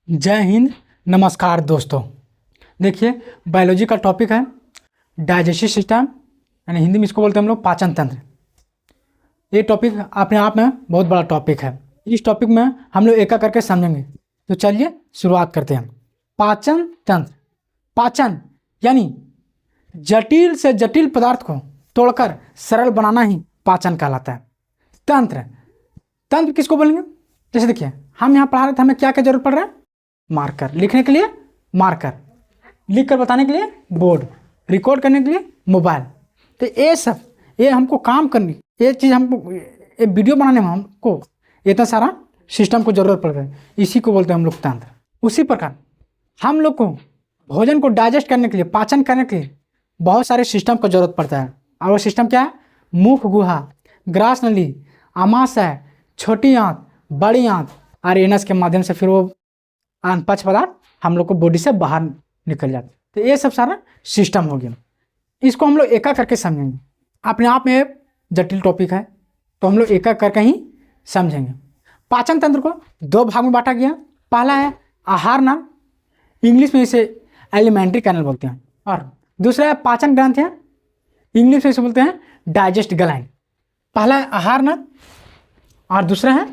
जय हिंद। नमस्कार दोस्तों। देखिए, बायोलॉजी का टॉपिक है डाइजेस्टिव सिस्टम, यानी हिंदी में इसको बोलते हैं हम लोग पाचन तंत्र। ये टॉपिक अपने आप में बहुत बड़ा टॉपिक है। इस टॉपिक में हम लोग एक एक करके समझेंगे। तो चलिए शुरुआत करते हैं। पाचन तंत्र, पाचन यानी जटिल से जटिल पदार्थ को तोड़कर सरल बनाना ही पाचन कहलाता है। तंत्र, तंत्र किसको बोलेंगे? जैसे देखिए, हम यहाँ पढ़ा रहे थे, हमें क्या क्या जरूरत पड़ रहा है? मार्कर। लिखने के लिए मार्कर, लिख कर बताने के लिए बोर्ड, रिकॉर्ड करने के लिए मोबाइल। तो ये हमको काम करनी, ये चीज़ हमको, ये वीडियो बनाने में हमको इतना सारा सिस्टम को ज़रूरत पड़ रहा है। इसी को बोलते हैं हम लोग तंत्र। उसी प्रकार हम लोग को भोजन को डाइजेस्ट करने के लिए, पाचन करने के लिए बहुत सारे सिस्टम को ज़रूरत पड़ता है। और वो सिस्टम क्या है? मुख गुहा, ग्रास नली, आमाशय, छोटी आंत, बड़ी आंत और एनस के माध्यम से फिर वो अनपच पदार्थ हम लोग को बॉडी से बाहर निकल जाते हैं। तो ये सब सारा सिस्टम हो गया। इसको हम लोग एक एक करके समझेंगे। अपने आप में जटिल टॉपिक है, तो हम लोग एक एक करके ही समझेंगे। पाचन तंत्र को दो भाग में बांटा गया। पहला है आहार नाल, इंग्लिश में इसे एलिमेंट्री कैनल बोलते हैं, और दूसरा है पाचन ग्रंथियाँ, इंग्लिश में इसे बोलते हैं डाइजेस्ट ग्लैंड। पहला है आहार नाल और दूसरा है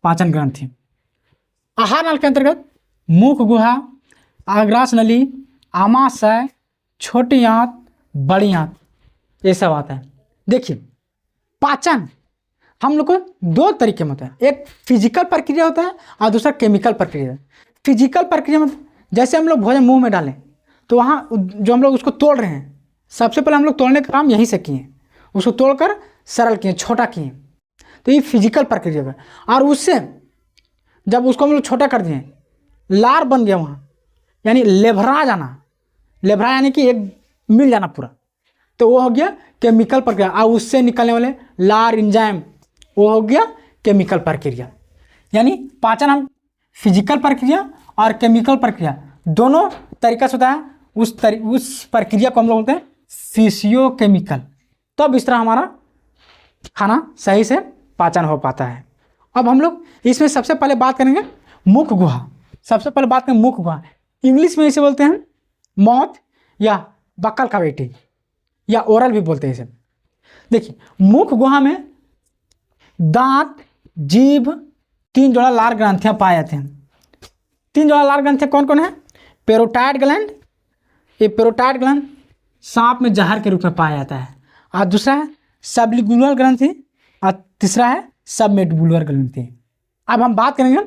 पाचन ग्रंथि। आहार नाल के अंतर्गत मुख गुहा, आग्रास नली, आमाशय, छोटी आंत, बड़ी आंत, ये सब आता है। देखिए, पाचन हम लोग को दो तरीके में होता है। एक फिजिकल प्रक्रिया होता है और दूसरा केमिकल प्रक्रिया। फिजिकल प्रक्रिया में जैसे हम लोग भोजन मुंह में डालें तो वहाँ जो हम लोग उसको तोड़ रहे हैं, सबसे पहले हम लोग तोड़ने का काम यहीं से किए, उसको तोड़कर सरल किए, छोटा किए। तो ये फिजिकल प्रक्रिया है। और उससे जब उसको हम लोग छोटा कर दिए, लार बन गया वहाँ, यानी लेभरा जाना, लेभरा यानी कि एक मिल जाना पूरा, तो वो हो गया केमिकल प्रक्रिया। और उससे निकलने वाले लार एंजाइम, वो हो गया केमिकल प्रक्रिया। यानी पाचन हम फिजिकल प्रक्रिया और केमिकल प्रक्रिया दोनों तरीका से होता है। उस प्रक्रिया को हम लोग बोलते हैं फिजियोकेमिकल। तब इस तरह हमारा खाना सही से पाचन हो पाता है। अब हम लोग इसमें सबसे पहले बात करेंगे मुख गुहा। सबसे पहले बात करें मुख गुहा। इंग्लिश में इसे बोलते हैं माउथ या बक्कल कैविटी या ओरल भी बोलते हैं इसे। देखिए, मुख गुहा में दांत, जीभ, 3 जोड़ा लार ग्रंथियां पाए जाते हैं। 3 जोड़ा लार ग्रंथियां कौन कौन है? पेरोटाइड ग्लैंड, ये पेरोटाइड ग्लैंड सांप में जहर के रूप में पाया जाता है। और दूसरा है सबलिंगुअल ग्रंथि और तीसरा है सबमेंडिबुलर ग्रंथि। अब हम बात करेंगे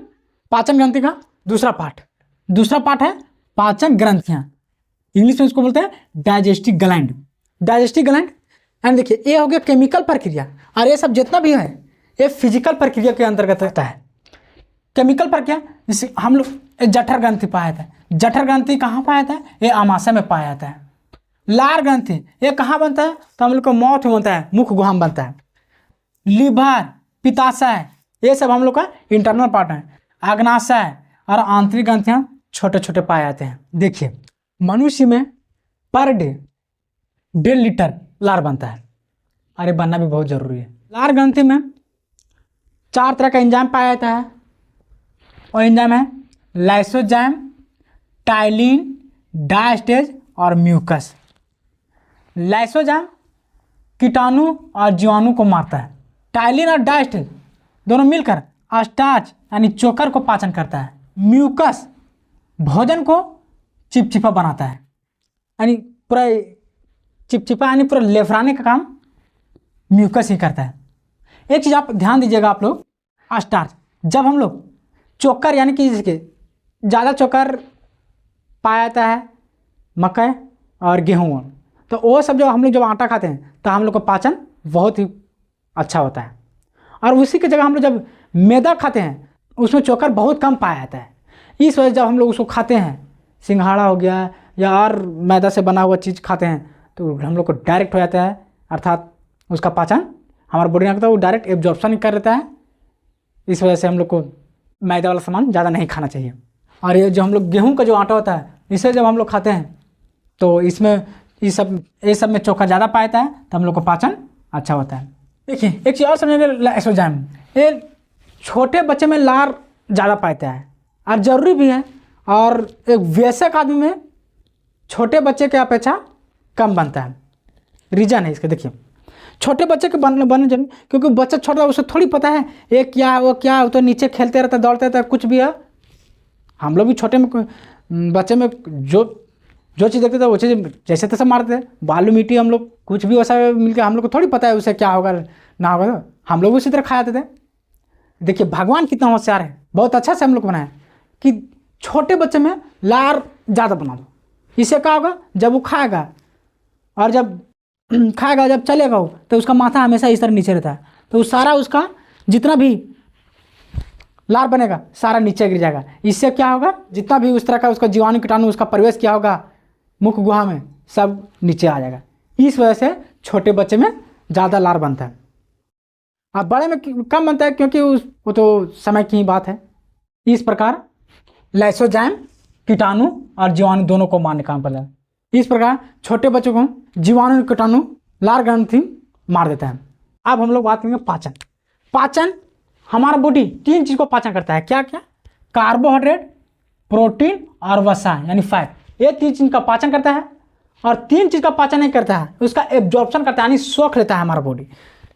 पाचन ग्रंथि का दूसरा पार्ट। दूसरा पार्ट है पाचन ग्रंथियां, इंग्लिश में इसको बोलते हैं digestive gland. Digestive gland and देखिए, ये हो गया केमिकल प्रक्रिया, और ये सब जितना भी है ये फिजिकल प्रक्रिया के अंतर्गत रहता है। केमिकल प्रक्रिया जैसे हम लोग जठर ग्रंथि पाया था। जठर ग्रंथि कहाँ पाया था? ये आमाशय में पाया जाता है। लार ग्रंथि ये कहाँ बनता है? तो हम लोग को माउथ में बनता है, मुख गुहा में बनता है। लीवर, पित्ताशय, ये सब हम लोग का इंटरनल पार्ट है। अग्नाशय और आंतरिक ग्रंथियां छोटे छोटे पाए जाते हैं। देखिए, मनुष्य में पर डे 1.5 लीटर लार बनता है, और ये बनना भी बहुत जरूरी है। लार ग्रंथि में 4 तरह का एंजाइम पाया जाता है, और एंजाइम है लाइसोजाइम, टाइलिन, डायस्टेज और म्यूकस। लाइसोजाइम कीटाणु और जीवाणु को मारता है। टाइलिन और डायस्टेज दोनों मिलकर स्टार्च यानी चोकर को पाचन करता है। म्यूकस भोजन को चिपचिपा बनाता है, यानी पूरा चिपचिपा यानी पूरा लेफराने का काम म्यूकस ही करता है। एक चीज़ आप ध्यान दीजिएगा आप लोग, स्टार्च जब हम लोग चोकर यानी कि जिसके ज़्यादा चोकर पाया जाता है मकई और गेहूँ, तो वो सब जब हम लोग जब आटा खाते हैं तो हम लोग का पाचन बहुत ही अच्छा होता है। और उसी की जगह हम लोग जब मैदा खाते हैं उसमें चोकर बहुत कम पाया जाता है। इस वजह से जब हम लोग उसको खाते हैं, सिंघाड़ा हो गया या और मैदा से बना हुआ चीज़ खाते हैं, तो हम लोग को डायरेक्ट हो जाता है, अर्थात उसका पाचन हमारा बॉडी में करता है, वो डायरेक्ट एब्जॉर्प्शन कर लेता है। इस वजह से हम लोग को मैदा वाला सामान ज़्यादा नहीं खाना चाहिए। और ये जो हम लोग गेहूँ का जो आटा होता है, इसे जब हम लोग खाते हैं तो इसमें ये सब में चोकर ज़्यादा पाया जाता है, तो हम लोग को पाचन अच्छा होता है। देखिए, एक चीज़ और समझेंगे, लाइसोजाइम, ये छोटे बच्चे में लार ज़्यादा पाता है, और ज़रूरी भी है। और एक वयस्क आदमी में छोटे बच्चे की अपेक्षा कम बनता है। रीज़न है इसका, देखिए छोटे बच्चे के बनने जरूरी, क्योंकि बच्चा छोटा, उसे थोड़ी पता है ये क्या है वो क्या है, तो नीचे खेलते रहता है, दौड़ते रहता है, कुछ भी है। हम लोग भी छोटे में बच्चे में जो चीज़ देखते थे वो चीज़ जैसे तैसे मारते थे, बालू मिट्टी, हम लोग कुछ भी वैसा मिलकर, हम लोग को थोड़ी पता है उसे क्या होगा ना होगा, तो हम लोग उसी तरह खा जाते थे। देखिए भगवान कितना होशियार है, बहुत अच्छा से हम लोग बनाया कि छोटे बच्चे में लार ज़्यादा बना दो। इससे क्या होगा, जब वो खाएगा और जब खाएगा, जब चलेगा वो, तो उसका माथा हमेशा इस तरह नीचे रहता है, तो वो सारा उसका जितना भी लार बनेगा सारा नीचे गिर जाएगा। इससे क्या होगा, जितना भी उस तरह का उसका जीवाणु कीटाणु उसका प्रवेश किया होगा मुख गुहा में, सब नीचे आ जाएगा। इस वजह से छोटे बच्चे में ज़्यादा लार बनता है, अब बड़े में कम बनता है, क्योंकि वो तो समय की ही बात है। इस प्रकार लाइसोजाइम कीटाणु और जीवाणु दोनों को मारने का काम करता है। इस प्रकार छोटे बच्चों को जीवाणु कीटाणु लार ग्रंथि मार देता है। अब हम लोग बात करेंगे पाचन। पाचन, हमारा बॉडी 3 चीज़ को पाचन करता है। क्या क्या? कार्बोहाइड्रेट, प्रोटीन और वसा यानी फैट। ये 3 चीज़ का पाचन करता है। और 3 चीज़ का पाचन नहीं करता है, उसका एब्जॉर्प्शन करता है यानी सोख लेता है हमारा बॉडी।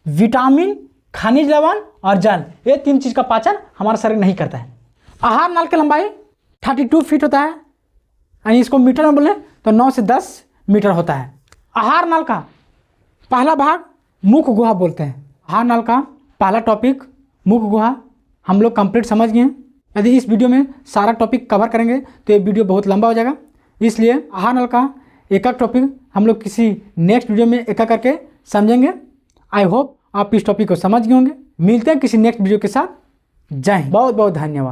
विटामिन, खनिज लवण और जल, ये 3 चीज़ का पाचन हमारा शरीर नहीं करता है। आहार नाल की लंबाई 32 फीट होता है, यानी इसको मीटर में बोले तो 9 से 10 मीटर होता है। आहार नाल का पहला भाग मुख गुहा बोलते हैं। आहार नाल का पहला टॉपिक मुख गुहा हम लोग कंप्लीट समझ गए हैं। यदि इस वीडियो में सारा टॉपिक कवर करेंगे तो ये वीडियो बहुत लंबा हो जाएगा, इसलिए आहार नाल का एक एक टॉपिक हम लोग किसी नेक्स्ट वीडियो में एक एक करके समझेंगे। आई होप आप इस टॉपिक को समझ गए होंगे। मिलते हैं किसी नेक्स्ट वीडियो के साथ। जय हिंद, बहुत बहुत धन्यवाद।